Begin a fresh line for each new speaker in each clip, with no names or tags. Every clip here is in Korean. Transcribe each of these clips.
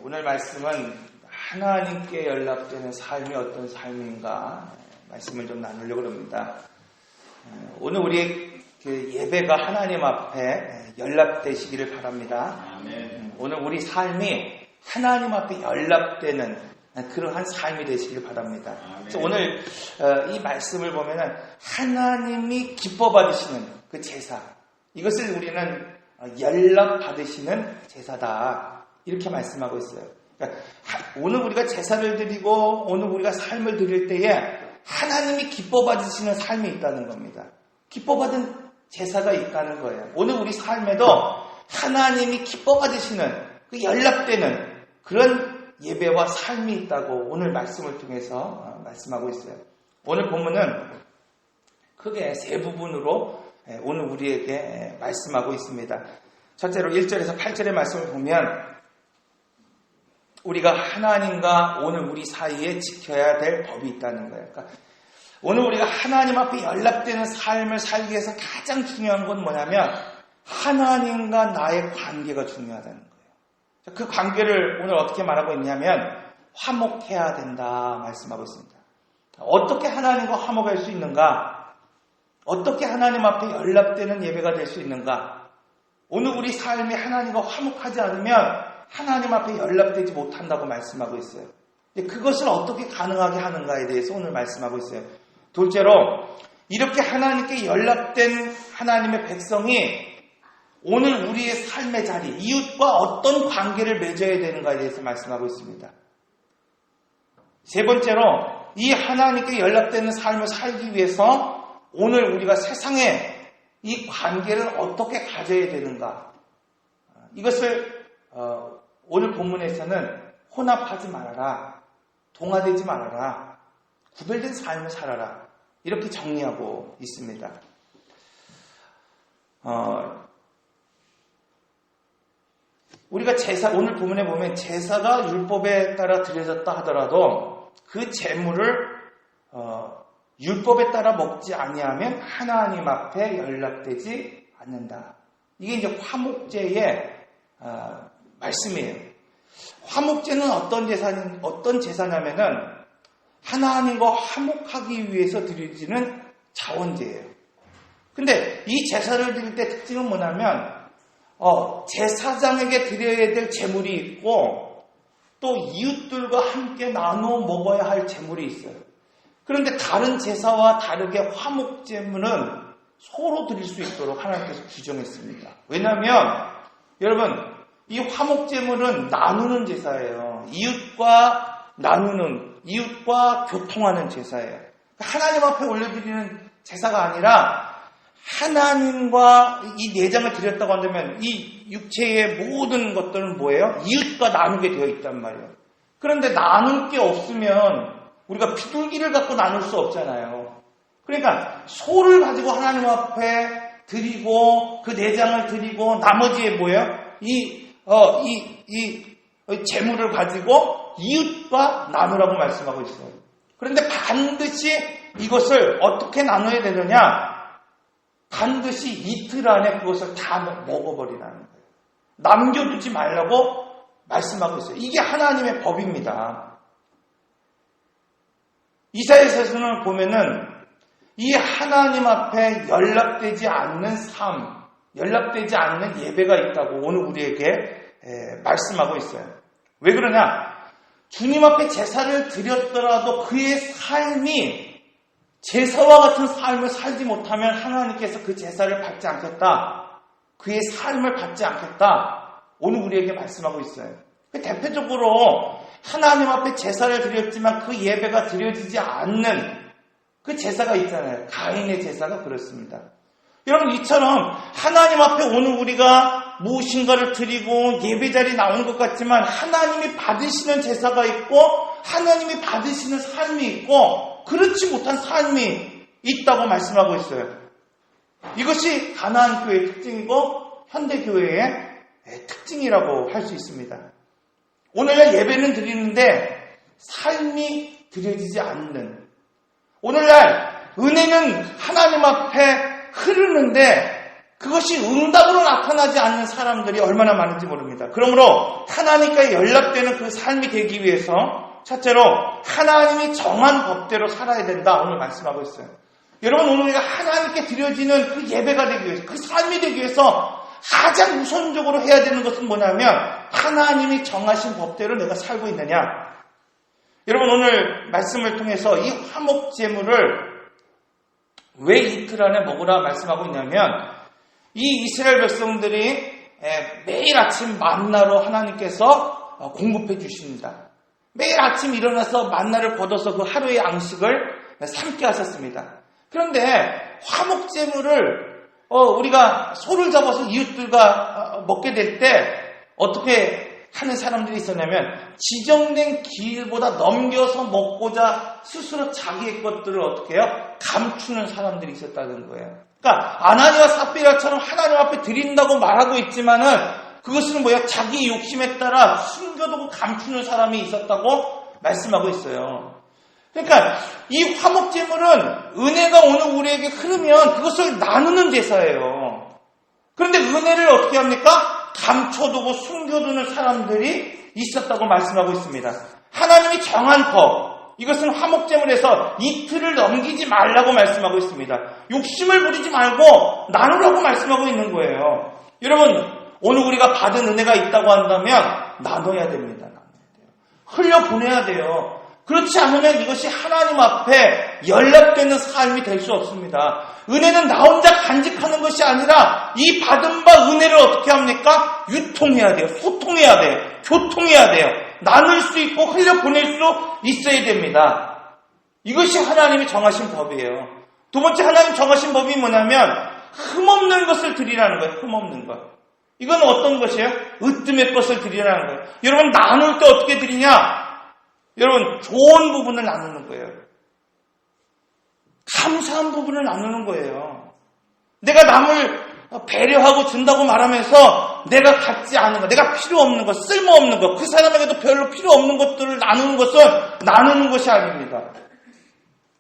오늘 말씀은 하나님께 연락되는 삶이 어떤 삶인가 말씀을 좀 나누려고 합니다. 오늘 우리의 예배가 하나님 앞에 연락되시기를 바랍니다.
아멘.
오늘 우리 삶이 하나님 앞에 연락되는 그러한 삶이 되시길 바랍니다. 그래서 오늘 이 말씀을 보면은 하나님이 기뻐 받으시는 그 제사, 이것을 우리는 연락 받으시는 제사다, 이렇게 말씀하고 있어요. 그러니까 오늘 우리가 제사를 드리고 오늘 우리가 삶을 드릴 때에 하나님이 기뻐 받으시는 삶이 있다는 겁니다. 기뻐 받은 제사가 있다는 거예요. 오늘 우리 삶에도 하나님이 기뻐 받으시는 그 연락되는 그런 예배와 삶이 있다고 오늘 말씀을 통해서 말씀하고 있어요. 오늘 본문은 크게 세 부분으로 오늘 우리에게 말씀하고 있습니다. 첫째로 1절에서 8절의 말씀을 보면 우리가 하나님과 오늘 우리 사이에 지켜야 될 법이 있다는 거예요. 그러니까 오늘 우리가 하나님 앞에 연락되는 삶을 살기 위해서 가장 중요한 건 뭐냐면 하나님과 나의 관계가 중요하다는 거예요. 그 관계를 오늘 어떻게 말하고 있냐면 화목해야 된다 말씀하고 있습니다. 어떻게 하나님과 화목할 수 있는가? 어떻게 하나님 앞에 연락되는 예배가 될 수 있는가? 오늘 우리 삶이 하나님과 화목하지 않으면 하나님 앞에 연락되지 못한다고 말씀하고 있어요. 그것을 어떻게 가능하게 하는가에 대해서 오늘 말씀하고 있어요. 둘째로 이렇게 하나님께 연락된 하나님의 백성이 오늘 우리의 삶의 자리, 이웃과 어떤 관계를 맺어야 되는가에 대해서 말씀하고 있습니다. 세 번째로 이 하나님께 연락되는 삶을 살기 위해서 오늘 우리가 세상에 이 관계를 어떻게 가져야 되는가, 이것을 오늘 본문에서는 혼합하지 말아라, 동화되지 말아라, 구별된 삶을 살아라, 이렇게 정리하고 있습니다. 우리가 제사, 오늘 본문에 보면 제사가 율법에 따라 드려졌다 하더라도 그 제물을 율법에 따라 먹지 아니하면 하나님 앞에 연락되지 않는다. 이게 이제 화목제의 말씀이에요. 화목제는 어떤 제사냐면은 하나님과 화목하기 위해서 드려지는 자원제예요. 근데 이 제사를 드릴 때 특징은 뭐냐면 제사장에게 드려야 될 제물이 있고 또 이웃들과 함께 나눠 먹어야 할 제물이 있어요. 그런데 다른 제사와 다르게 화목제물은 서로 드릴 수 있도록 하나님께서 규정했습니다. 왜냐하면 여러분, 이 화목제물은 나누는 제사예요. 이웃과 나누는, 이웃과 교통하는 제사예요. 하나님 앞에 올려드리는 제사가 아니라 하나님과 이 내장을 드렸다고 한다면 이 육체의 모든 것들은 뭐예요? 이웃과 나누게 되어 있단 말이에요. 그런데 나눌 게 없으면 우리가 비둘기를 갖고 나눌 수 없잖아요. 그러니까 소를 가지고 하나님 앞에 드리고 그 내장을 드리고 나머지에 뭐예요? 이 재물을 가지고 이웃과 나누라고 말씀하고 있어요. 그런데 반드시 이것을 어떻게 나눠야 되느냐? 반드시 이틀 안에 그것을 다 먹어버리라는 거예요. 남겨두지 말라고 말씀하고 있어요. 이게 하나님의 법입니다. 이사야서는 보면은 이 하나님 앞에 연락되지 않는 삶, 연락되지 않는 예배가 있다고 오늘 우리에게 말씀하고 있어요. 왜 그러냐? 주님 앞에 제사를 드렸더라도 그의 삶이 제사와 같은 삶을 살지 못하면 하나님께서 그 제사를 받지 않겠다, 그의 삶을 받지 않겠다, 오늘 우리에게 말씀하고 있어요. 대표적으로 하나님 앞에 제사를 드렸지만 그 예배가 드려지지 않는 그 제사가 있잖아요. 가인의 제사가 그렇습니다. 여러분, 이처럼 하나님 앞에 오늘 우리가 무엇인가를 드리고 예배자리에 나온 것 같지만 하나님이 받으시는 제사가 있고 하나님이 받으시는 삶이 있고 그렇지 못한 삶이 있다고 말씀하고 있어요. 이것이 가나안 교회의 특징이고 현대교회의 특징이라고 할 수 있습니다. 오늘날 예배는 드리는데 삶이 드려지지 않는, 오늘날 은혜는 하나님 앞에 흐르는데 그것이 응답으로 나타나지 않는 사람들이 얼마나 많은지 모릅니다. 그러므로 하나님과 연락되는 그 삶이 되기 위해서 첫째로 하나님이 정한 법대로 살아야 된다. 오늘 말씀하고 있어요. 여러분, 오늘 우리가 하나님께 드려지는 그 예배가 되기 위해서, 그 삶이 되기 위해서 가장 우선적으로 해야 되는 것은 뭐냐면 하나님이 정하신 법대로 내가 살고 있느냐. 여러분, 오늘 말씀을 통해서 이 화목제물을 왜 이틀 안에 먹으라 말씀하고 있냐면 이 이스라엘 백성들이 매일 아침 만나로 하나님께서 공급해 주십니다. 매일 아침 일어나서 만나를 걷어서 그 하루의 양식을 삼게 하셨습니다. 그런데 화목제물을 우리가 소를 잡아서 이웃들과 먹게 될 때 어떻게 하는 사람들이 있었냐면 지정된 길보다 넘겨서 먹고자 스스로 자기의 것들을 어떻게 해요? 감추는 사람들이 있었다는 거예요. 그러니까 아나니와 삽비라처럼 하나님 앞에 드린다고 말하고 있지만은 그것은 뭐야? 자기 욕심에 따라 숨겨두고 감추는 사람이 있었다고 말씀하고 있어요. 그러니까 이 화목제물은 은혜가 오늘 우리에게 흐르면 그것을 나누는 제사예요. 그런데 은혜를 어떻게 합니까? 감춰두고 숨겨두는 사람들이 있었다고 말씀하고 있습니다. 하나님이 정한 법, 이것은 화목제물에서 이틀을 넘기지 말라고 말씀하고 있습니다. 욕심을 부리지 말고 나누라고 말씀하고 있는 거예요. 여러분, 오늘 우리가 받은 은혜가 있다고 한다면 나눠야 됩니다. 흘려보내야 돼요. 그렇지 않으면 이것이 하나님 앞에 연락되는 삶이 될 수 없습니다. 은혜는 나 혼자 간직하는 것이 아니라 이 받은 바 은혜를 어떻게 합니까? 유통해야 돼요. 소통해야 돼요. 교통해야 돼요. 나눌 수 있고 흘려보낼 수 있어야 됩니다. 이것이 하나님이 정하신 법이에요. 두 번째 하나님 정하신 법이 뭐냐면 흠없는 것을 드리라는 거예요. 흠없는 것. 이건 어떤 것이에요? 으뜸의 것을 드리라는 거예요. 여러분, 나눌 때 어떻게 드리냐? 여러분, 좋은 부분을 나누는 거예요. 감사한 부분을 나누는 거예요. 내가 남을 배려하고 준다고 말하면서 내가 갖지 않은 것, 내가 필요 없는 것, 쓸모없는 것, 그 사람에게도 별로 필요 없는 것들을 나누는 것은 나누는 것이 아닙니다.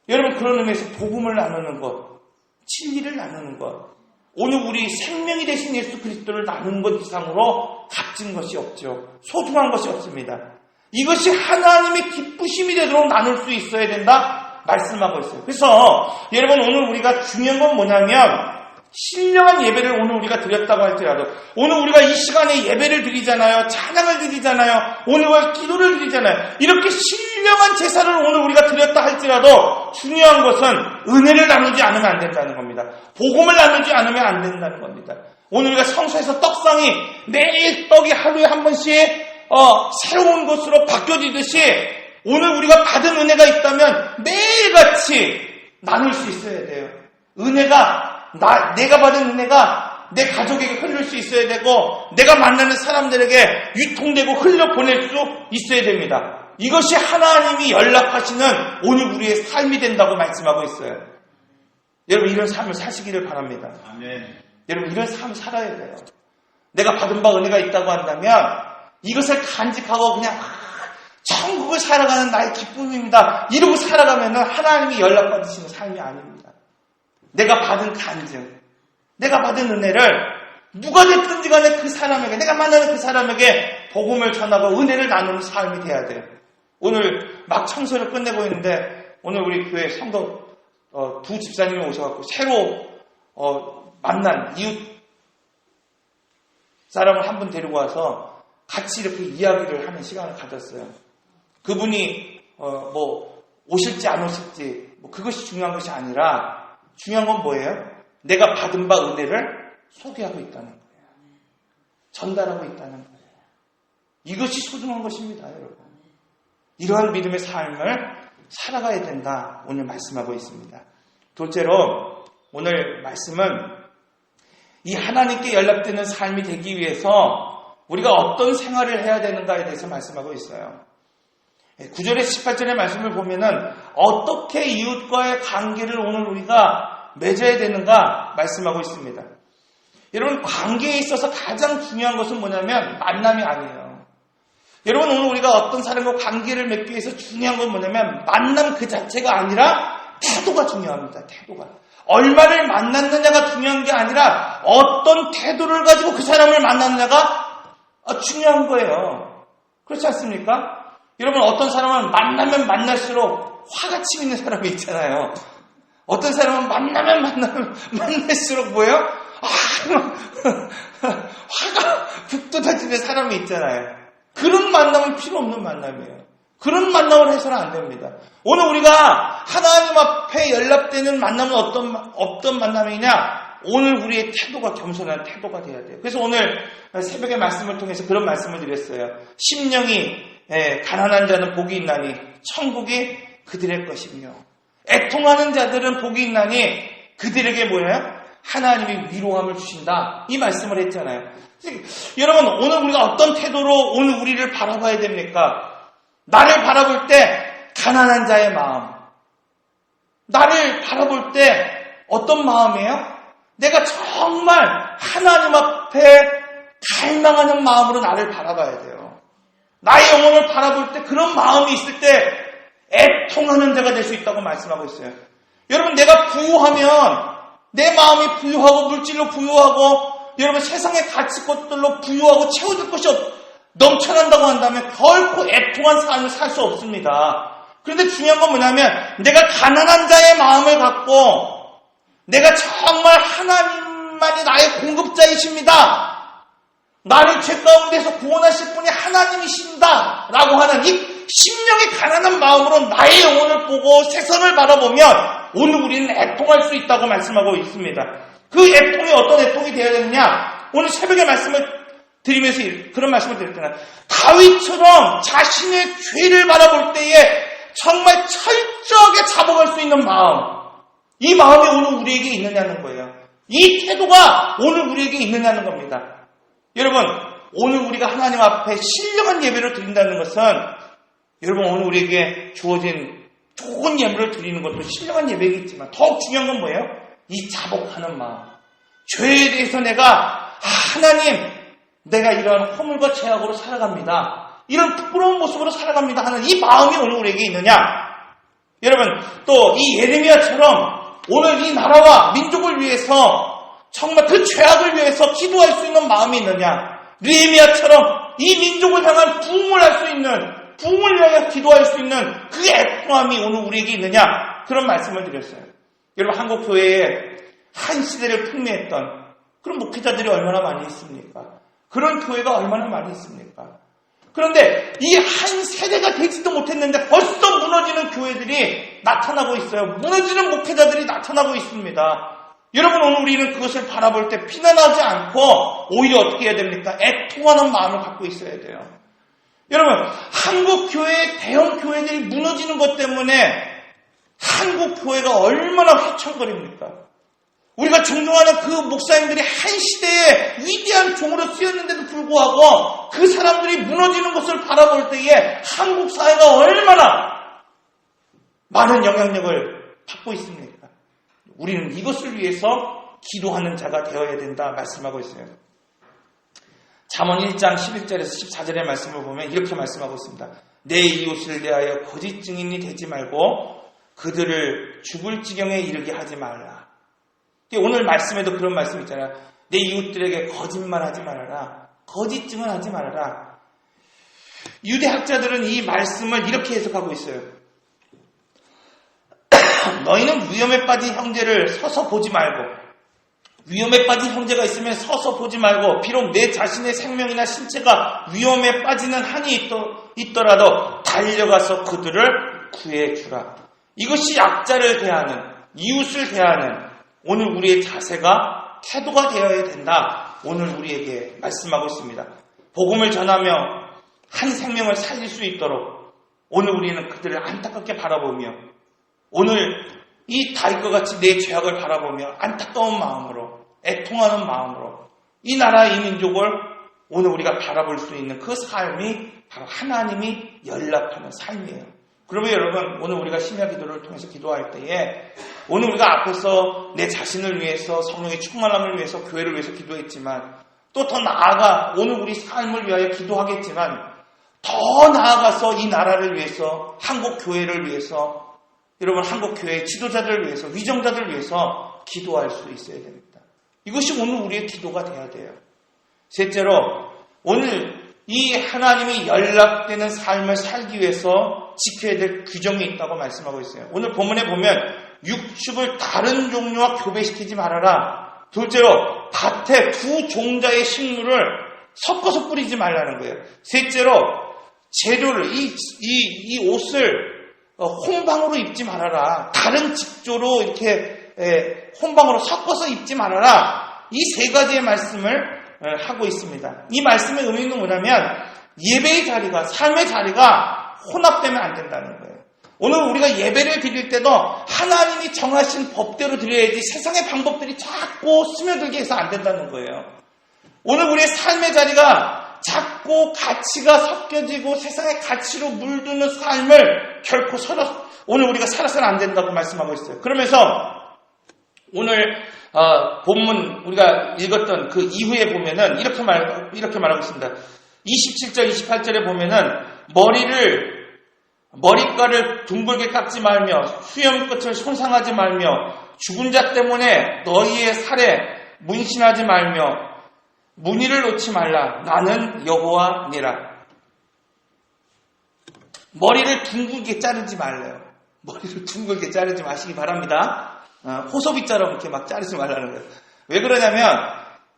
여러분, 그런 의미에서 복음을 나누는 것, 진리를 나누는 것, 오늘 우리 생명이 되신 예수 그리스도를 나누는 것 이상으로 값진 것이 없죠. 소중한 것이 없습니다. 이것이 하나님의 기쁘심이 되도록 나눌 수 있어야 된다 말씀하고 있어요. 그래서 여러분, 오늘 우리가 중요한 건 뭐냐면 신령한 예배를 오늘 우리가 드렸다고 할지라도 오늘 우리가 이 시간에 예배를 드리잖아요. 찬양을 드리잖아요. 오늘 우리가 기도를 드리잖아요. 이렇게 신령한 제사를 오늘 우리가 드렸다 할지라도 중요한 것은 은혜를 나누지 않으면 안 된다는 겁니다. 복음을 나누지 않으면 안 된다는 겁니다. 오늘 우리가 성소에서 떡상이 매일 떡이 하루에 한 번씩 새로운 것으로 바뀌어지듯이 오늘 우리가 받은 은혜가 있다면 매일같이 나눌 수 있어야 돼요. 은혜가 내가 받은 은혜가 내 가족에게 흘릴 수 있어야 되고 내가 만나는 사람들에게 유통되고 흘려보낼 수 있어야 됩니다. 이것이 하나님이 연락하시는 오늘 우리의 삶이 된다고 말씀하고 있어요. 여러분, 이런 삶을 사시기를 바랍니다. 아멘. 여러분, 이런 삶을 살아야 돼요. 내가 받은 바 은혜가 있다고 한다면 이것을 간직하고 그냥 천국을 살아가는 나의 기쁨입니다. 이러고 살아가면 하나님이 연락받으시는 삶이 아닙니다. 내가 받은 간증, 내가 받은 은혜를 누가 됐든지 간에 그 사람에게, 내가 만나는 그 사람에게 복음을 전하고 은혜를 나누는 삶이 돼야 돼요. 오늘 막 청소를 끝내고 있는데 오늘 우리 교회 성도 두 집사님이 오셔갖고 새로 만난 이웃 사람을 한 분 데리고 와서 같이 이렇게 이야기를 하는 시간을 가졌어요. 그분이 오실지 안 오실지 그것이 중요한 것이 아니라 중요한 건 뭐예요? 내가 받은 바 은혜를 소개하고 있다는 거예요. 전달하고 있다는 거예요. 이것이 소중한 것입니다, 여러분. 이러한 믿음의 삶을 살아가야 된다. 오늘 말씀하고 있습니다. 둘째로 오늘 말씀은 이 하나님께 연락되는 삶이 되기 위해서 우리가 어떤 생활을 해야 되는가에 대해서 말씀하고 있어요. 9절에 18절의 말씀을 보면은 어떻게 이웃과의 관계를 오늘 우리가 맺어야 되는가 말씀하고 있습니다. 여러분, 관계에 있어서 가장 중요한 것은 뭐냐면 만남이 아니에요. 여러분, 오늘 우리가 어떤 사람과 관계를 맺기 위해서 중요한 건 뭐냐면 만남 그 자체가 아니라 태도가 중요합니다. 태도가. 얼마를 만났느냐가 중요한 게 아니라 어떤 태도를 가지고 그 사람을 만났느냐가 중요한 거예요. 그렇지 않습니까? 여러분, 어떤 사람은 만나면 만날수록 화가 치미는 사람이 있잖아요. 어떤 사람은 만나면 만날수록 뭐예요? 화가 북돋아지는 사람이 있잖아요. 그런 만남은 필요 없는 만남이에요. 그런 만남을 해서는 안 됩니다. 오늘 우리가 하나님 앞에 연락되는 만남은 어떤 만남이냐? 오늘 우리의 태도가 겸손한 태도가 돼야 돼요. 그래서 오늘 새벽의 말씀을 통해서 그런 말씀을 드렸어요. 심령이 가난한 자는 복이 있나니 천국이 그들의 것이며, 애통하는 자들은 복이 있나니 그들에게 뭐예요? 하나님이 위로함을 주신다. 이 말씀을 했잖아요. 여러분, 오늘 우리가 어떤 태도로 오늘 우리를 바라봐야 됩니까? 나를 바라볼 때 가난한 자의 마음, 나를 바라볼 때 어떤 마음이에요? 내가 정말 하나님 앞에 갈망하는 마음으로 나를 바라봐야 돼요. 나의 영혼을 바라볼 때 그런 마음이 있을 때 애통하는 자가 될 수 있다고 말씀하고 있어요. 여러분, 내가 부유하면 내 마음이 부유하고 물질로 부유하고 여러분 세상의 가치 것들로 부유하고 채워질 것이 넘쳐난다고 한다면 결코 애통한 삶을 살 수 없습니다. 그런데 중요한 건 뭐냐면 내가 가난한 자의 마음을 갖고 내가 정말 하나님만이 나의 공급자이십니다. 나를 죄 가운데서 구원하실 분이 하나님이신다 라고 하는 이 심령의 가난한 마음으로 나의 영혼을 보고 세상을 바라보면 오늘 우리는 애통할 수 있다고 말씀하고 있습니다. 그 애통이 어떤 애통이 되어야 되느냐? 오늘 새벽에 말씀을 드리면서 그런 말씀을 드렸잖아요. 다윗처럼 자신의 죄를 바라볼 때에 정말 철저하게 잡아갈 수 있는 마음, 이 마음이 오늘 우리에게 있느냐는 거예요. 이 태도가 오늘 우리에게 있느냐는 겁니다. 여러분, 오늘 우리가 하나님 앞에 신령한 예배를 드린다는 것은 여러분 오늘 우리에게 주어진 좋은 예배를 드리는 것도 신령한 예배이겠지만 더욱 중요한 건 뭐예요? 이 자복하는 마음. 죄에 대해서 내가 하나님, 내가 이런 허물과 죄악으로 살아갑니다. 이런 부끄러운 모습으로 살아갑니다 하는 이 마음이 오늘 우리에게 있느냐? 여러분, 또 이 예레미야처럼 오늘 이 나라와 민족을 위해서 정말 그 죄악을 위해서 기도할 수 있는 마음이 있느냐? 느헤미야처럼 이 민족을 향한 부흥을 할 수 있는, 부흥을 위하여 기도할 수 있는 그 애통함이 오늘 우리에게 있느냐? 그런 말씀을 드렸어요. 여러분, 한국 교회에 한 시대를 풍미했던 그런 목회자들이 얼마나 많이 있습니까? 그런 교회가 얼마나 많이 있습니까? 그런데 이 한 세대가 되지도 못했는데 벌써 무너지는 교회들이 나타나고 있어요. 무너지는 목회자들이 나타나고 있습니다. 여러분, 오늘 우리는 그것을 바라볼 때 비난하지 않고 오히려 어떻게 해야 됩니까? 애통하는 마음을 갖고 있어야 돼요. 여러분, 한국 교회의 대형 교회들이 무너지는 것 때문에 한국 교회가 얼마나 휘청거립니까? 우리가 존경하는 그 목사님들이 한 시대에 위대한 종으로 쓰였는데도 불구하고 그 사람들이 무너지는 것을 바라볼 때에 한국 사회가 얼마나 많은 영향력을 받고 있습니까? 우리는 이것을 위해서 기도하는 자가 되어야 된다 말씀하고 있어요. 잠언 1장 11절에서 14절의 말씀을 보면 이렇게 말씀하고 있습니다. 내 이웃을 대하여 거짓 증인이 되지 말고 그들을 죽을 지경에 이르게 하지 말라. 오늘 말씀에도 그런 말씀 있잖아요. 내 이웃들에게 거짓말하지 말아라. 거짓 증언하지 말아라. 유대학자들은 이 말씀을 이렇게 해석하고 있어요. 너희는 위험에 빠진 형제를 서서 보지 말고, 위험에 빠진 형제가 있으면 서서 보지 말고, 비록 내 자신의 생명이나 신체가 위험에 빠지는 한이 있더라도 달려가서 그들을 구해주라. 이것이 약자를 대하는, 이웃을 대하는 오늘 우리의 자세가, 태도가 되어야 된다. 오늘 우리에게 말씀하고 있습니다. 복음을 전하며 한 생명을 살릴 수 있도록 오늘 우리는 그들을 안타깝게 바라보며, 오늘 이 다윗과 같이 내 죄악을 바라보며 안타까운 마음으로, 애통하는 마음으로 이 나라, 이 민족을 오늘 우리가 바라볼 수 있는 그 삶이 바로 하나님이 연락하는 삶이에요. 그러면 여러분, 오늘 우리가 심야 기도를 통해서 기도할 때에 오늘 우리가 앞에서 내 자신을 위해서, 성령의 충만함을 위해서, 교회를 위해서 기도했지만 또 더 나아가 오늘 우리 삶을 위하여 기도하겠지만 더 나아가서 이 나라를 위해서, 한국 교회를 위해서, 여러분 한국 교회의 지도자들을 위해서, 위정자들을 위해서 기도할 수 있어야 됩니다. 이것이 오늘 우리의 기도가 돼야 돼요. 셋째로, 오늘 이 하나님이 연락되는 삶을 살기 위해서 지켜야 될 규정이 있다고 말씀하고 있어요. 오늘 본문에 보면 육축을 다른 종류와 교배시키지 말아라. 둘째로, 밭에 두 종자의 식물을 섞어서 뿌리지 말라는 거예요. 셋째로, 재료를, 이 옷을 혼방으로 입지 말아라. 다른 직조로 이렇게 혼방으로 섞어서 입지 말아라. 이 세 가지의 말씀을 하고 있습니다. 이 말씀의 의미는 뭐냐면 예배의 자리가, 삶의 자리가 혼합되면 안 된다는 거예요. 오늘 우리가 예배를 드릴 때도 하나님이 정하신 법대로 드려야지 세상의 방법들이 자꾸 스며들게 해서 안 된다는 거예요. 오늘 우리의 삶의 자리가 자꾸 가치가 섞여지고 세상의 가치로 물드는 삶을 결코 오늘 우리가 살아서는 안 된다고 말씀하고 있어요. 그러면서 오늘 본문 우리가 읽었던 그 이후에 보면은 이렇게 말하고 있습니다. 27절, 28절에 보면은 머리카락을 둥글게 깎지 말며 수염끝을 손상하지 말며 죽은 자 때문에 너희의 살에 문신하지 말며 무늬를 놓지 말라. 나는 여호와니라. 머리를 둥글게 자르지 말래요. 머리를 둥글게 자르지 마시기 바랍니다. 호소비자로 이렇게 막 자르지 말라는 거예요. 왜 그러냐면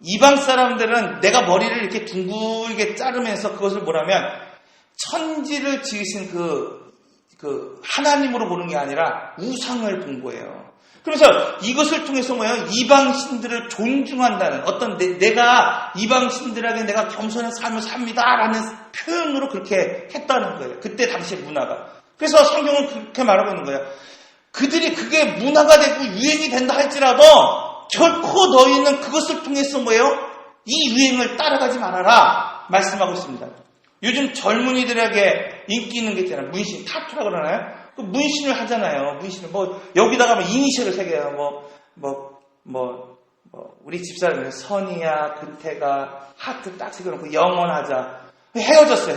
이방 사람들은 내가 머리를 이렇게 둥글게 자르면서 그것을 뭐라면 천지를 지으신 그 하나님으로 보는 게 아니라 우상을 본 거예요. 그래서 이것을 통해서 뭐예요? 이방신들을 존중한다는 어떤 내가 이방신들에게 내가 겸손한 삶을 삽니다라는 표현으로 그렇게 했다는 거예요. 그때 당시의 문화가. 그래서 성경은 그렇게 말하고 있는 거예요. 그들이 그게 문화가 되고 유행이 된다 할지라도 결코 너희는 그것을 통해서 뭐예요? 이 유행을 따라가지 말아라 말씀하고 있습니다. 요즘 젊은이들에게 인기 있는 게 있잖아요. 문신, 타투라 그러나요? 그 문신을 하잖아요. 문신을 여기다가 이니셜을 새겨요. 우리 집사람은 선이야, 근태가, 하트 딱 새겨놓고 영원하자. 헤어졌어.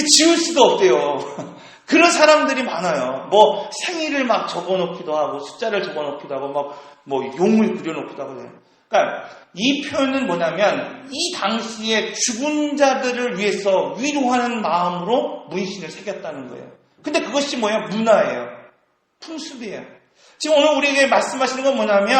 지울 수도 없대요. 그런 사람들이 많아요. 생일을 막 적어놓기도 하고, 숫자를 적어놓기도 하고, 용을 그려놓기도 하고. 그러니까, 이 표현은 뭐냐면, 이 당시에 죽은 자들을 위해서 위로하는 마음으로 문신을 새겼다는 거예요. 근데 그것이 뭐예요? 문화예요. 풍습이에요. 지금 오늘 우리에게 말씀하시는 건 뭐냐면,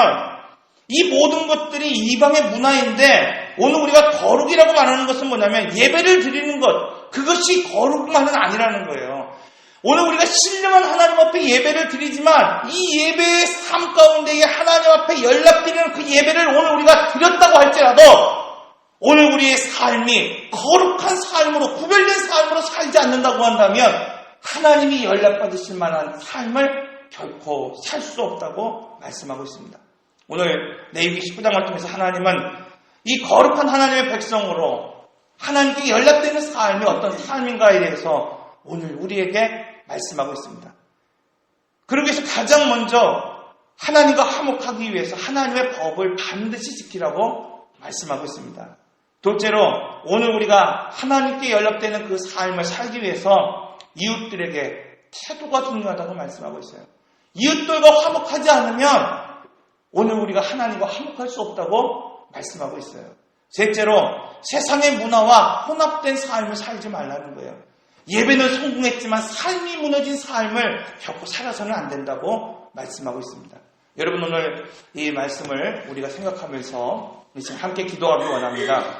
이 모든 것들이 이방의 문화인데, 오늘 우리가 거룩이라고 말하는 것은 뭐냐면, 예배를 드리는 것, 그것이 거룩만은 아니라는 거예요. 오늘 우리가 신령한 하나님 앞에 예배를 드리지만 이 예배의 삶 가운데에 하나님 앞에 연락드리는 그 예배를 오늘 우리가 드렸다고 할지라도 오늘 우리의 삶이 거룩한 삶으로 구별된 삶으로 살지 않는다고 한다면 하나님이 연락받으실 만한 삶을 결코 살 수 없다고 말씀하고 있습니다. 오늘 레위기 19장을 통해서 하나님은 이 거룩한 하나님의 백성으로 하나님께 연락되는 삶이 어떤 삶인가에 대해서 오늘 우리에게 말씀하고 있습니다. 그러기 위해서 가장 먼저 하나님과 화목하기 위해서 하나님의 법을 반드시 지키라고 말씀하고 있습니다. 둘째로 오늘 우리가 하나님께 연락되는 그 삶을 살기 위해서 이웃들에게 태도가 중요하다고 말씀하고 있어요. 이웃들과 화목하지 않으면 오늘 우리가 하나님과 화목할 수 없다고 말씀하고 있어요. 셋째로 세상의 문화와 혼합된 삶을 살지 말라는 거예요. 예배는 성공했지만 삶이 무너진 삶을 결코 살아서는 안 된다고 말씀하고 있습니다. 여러분 오늘 이 말씀을 우리가 생각하면서 함께 기도하기 원합니다.